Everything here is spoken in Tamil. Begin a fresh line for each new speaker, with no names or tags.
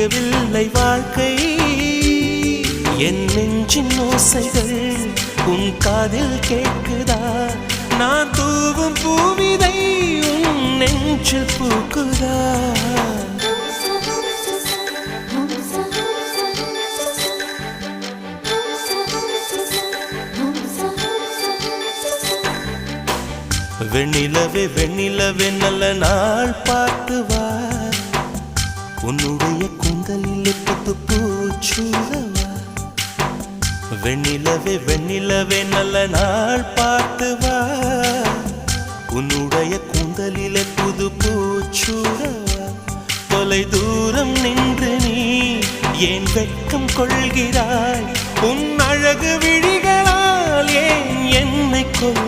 புரியவில்லை வாழ்க்கை என் நெஞ்சின் ஓசைகள் உன் காதில் கேட்குதா நான் தூவும் பூவிதை உன் நெஞ்சில் பூக்குதா வெண்ணிலவே வெண்ணிலவே நல்ல நாள் பார்த்து வா உன்னுடைய கூந்தலில் புத்து பூச்சூடவா வெண்ணிலவே வெண்ணிலவே நல்ல நாள் பார்த்து வா உன்னுடைய கூந்தலில் புது பூச்சூடவா தொலை தூரம் நின்று நீ ஏன் வெட்கம் கொள்கிறாய் உன் அழகு விழிகளால் ஏன் என்னை கொள்